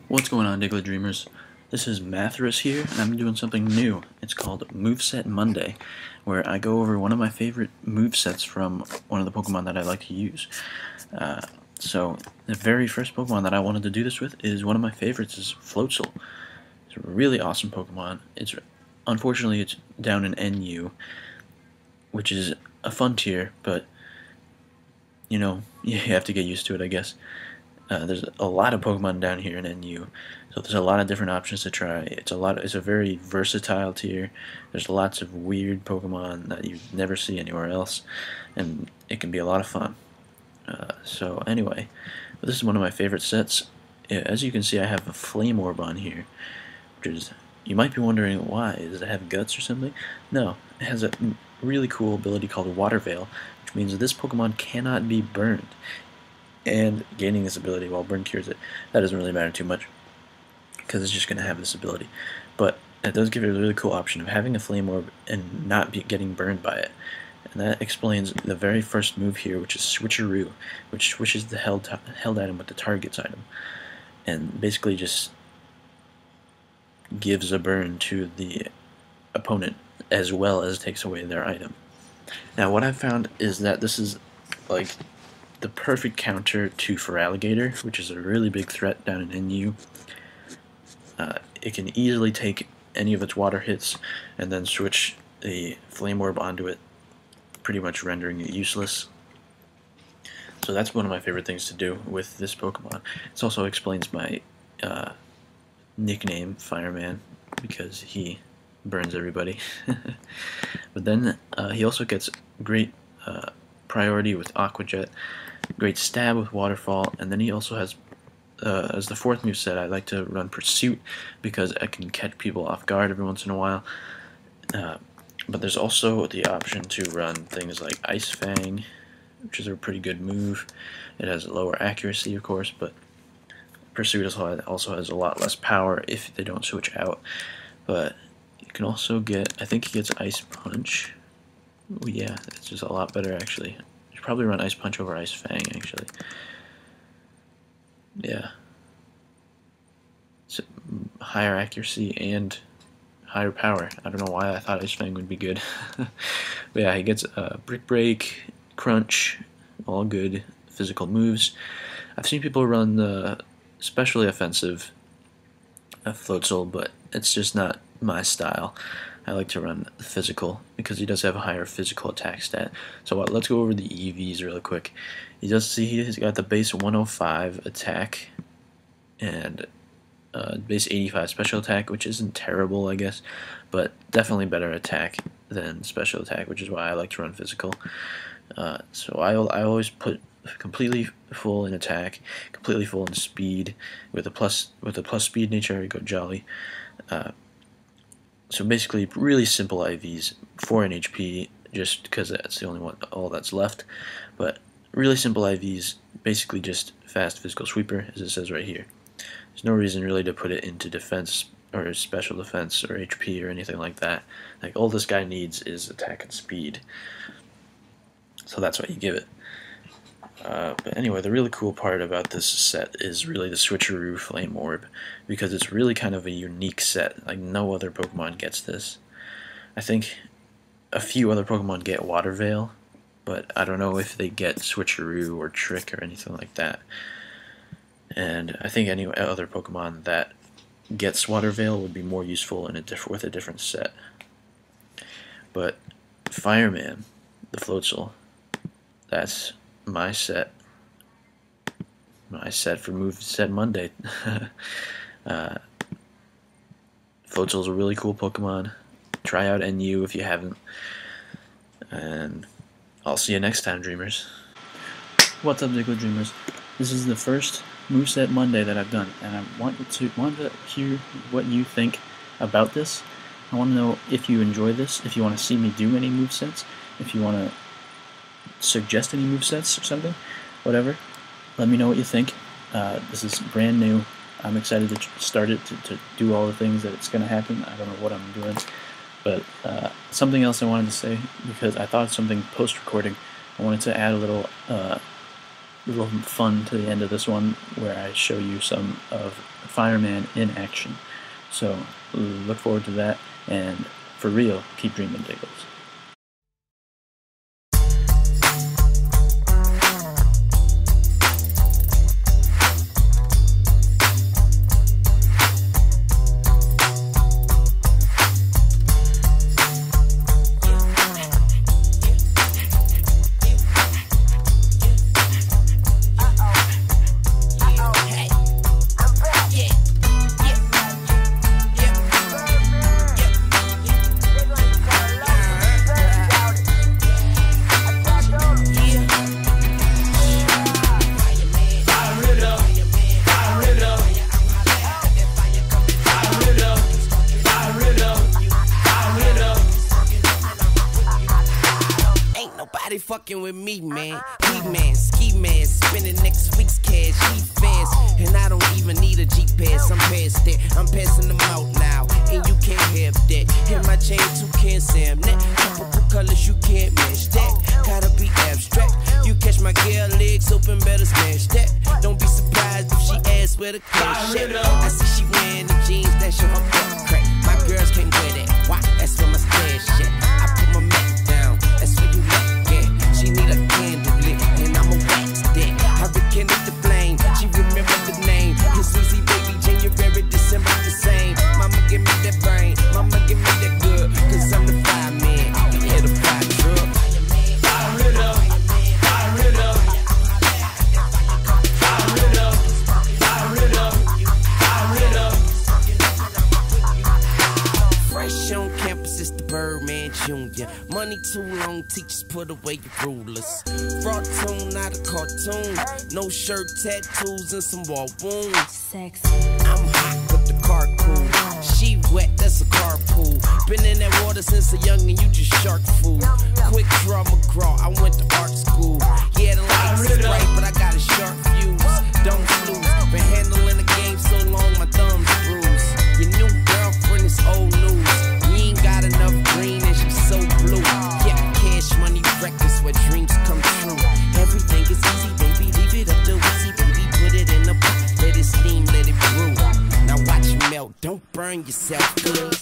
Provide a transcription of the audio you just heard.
What's going on, Diggler Dreamers? This is Mathras here, and I'm doing something new. It's called Moveset Monday, where I go over one of my favorite movesets from one of the Pokemon that I like to use. So, the very first Pokemon that I wanted to do this with is one of my favorites, is Floatzel. It's a really awesome Pokemon. Unfortunately, it's down in NU, which is a fun tier, but, you know, you have to get used to it, I guess. There's a lot of Pokemon down here in NU, so there's a lot of different options to try. It's a very versatile tier. There's lots of weird Pokemon that you never see anywhere else, and it can be a lot of fun. So anyway, this is one of my favorite sets. As you can see, I have a Flame Orb on here, which is, you might be wondering why. Does it have guts or something? No, it has a really cool ability called Water Veil, which means that this Pokemon cannot be burned. And gaining this ability while burn cures it, that doesn't really matter too much, because it's just going to have this ability. But it does give it a really cool option of having a Flame Orb and not getting burned by it. And that explains the very first move here, which is Switcheroo, which switches the held item with the target's item, and basically just gives a burn to the opponent, as well as takes away their item. Now what I've found is that this is like the perfect counter to Feraligatr, which is a really big threat down in NU. It can easily take any of its water hits and then switch the Flame Orb onto it, pretty much rendering it useless. So that's one of my favorite things to do with this Pokemon. It also explains my nickname, Fireman, because he burns everybody. But then he also gets great priority with Aqua Jet, great stab with Waterfall, and then he also has, as the fourth moveset, I like to run Pursuit because I can catch people off guard every once in a while. But there's also the option to run things like Ice Fang, which is a pretty good move. It has lower accuracy, of course, but Pursuit also has a lot less power if they don't switch out. But you can also get, I think he gets Ice Punch. Ooh, yeah, it's just a lot better, actually. You should probably run Ice Punch over Ice Fang, actually. Yeah. So, higher accuracy and higher power. I don't know why I thought Ice Fang would be good. But yeah, he gets Brick Break, Crunch, all good physical moves. I've seen people run the specially offensive Floatzel, but it's just not my style. I like to run physical because he does have a higher physical attack stat. So let's go over the EVs real quick. You just see he's got the base 105 attack and base 85 special attack, which isn't terrible, I guess, but definitely better attack than special attack, which is why I like to run physical. So I always put completely full in attack, completely full in speed. With a plus speed nature, I go Jolly. So basically, really simple IVs, 4 in HP, just because that's the only one, all that's left. But really simple IVs, basically just fast physical sweeper, as it says right here. There's no reason really to put it into defense or special defense or HP or anything like that. Like, all this guy needs is attack and speed. So that's what you give it. But anyway, the really cool part about this set is really the Switcheroo Flame Orb, because it's really kind of a unique set. Like, no other Pokemon gets this. I think a few other Pokemon get Water Veil, but I don't know if they get Switcheroo or Trick or anything like that. And I think any other Pokemon that gets Water Veil would be more useful with a different set. But Fireman, the Floatzel, that's my set for Moveset Monday. Floatzel's a really cool Pokemon. Try out NU if you haven't. And I'll see you next time, Dreamers. What's up, Diggler Dreamers? This is the first Moveset Monday that I've done, and I want to hear what you think about this. I want to know if you enjoy this, if you want to see me do any movesets, if you want to suggest any movesets or something, whatever. Let me know what you think. This is brand new. I'm excited to start it, to do all the things that it's going to happen. I don't know what I'm doing. But something else I wanted to say, because I thought of something post-recording. I wanted to add a little little fun to the end of this one where I show you some of Fireman in action. So look forward to that, and for real, keep dreaming, Diggles. Fucking with me, man. He-man, ski-man, spending next week's cash. He fast, and I don't even need a G-Pass. I'm past that, I'm passing them out now, and you can't have that. Hit my chain, too, can't say I'm that. Typical colors, you can't match that. Gotta be abstract. You catch my girl legs open, better smash that. Don't be surprised if she asks where the cash at. I see she wearing the jeans that show her butt crack. My girls can't wear that. Why? That's where my stash at. I put my mat down. That's where you let. She need a candle lit, and I'ma wax that. I rekindle the flame, she remember the name. It's Susie, baby, January, December, the same. Mama give me that brain, mama give me that good, cause I'm the fireman, yeah, the fire truck. Fire it up, fire it up, fire it up, fire it up, fire it up. Fresh on campus, it's the Birdman Jr. Money too long, teachers put away your rulers. Fraud tune, not a cartoon. No shirt, tattoos, and some wall wounds. Sexy. I'm hot with the car cool. She wet, that's a carpool. Been in that water since a young and you just shark food. Quick draw McGraw, I went to art school. Yeah, the lights is bright, but I got a sharp fuse. Don't snooze, been handling the game so long, my thumb's bruised. Your new girlfriend is old news. You ain't got enough green and she's so blue. Yeah, cash money records where dreams come true. Everything is easy, baby, leave it up to easy, baby. Put it in a pot, let it steam, let it brew. Now watch it melt, don't burn yourself, good.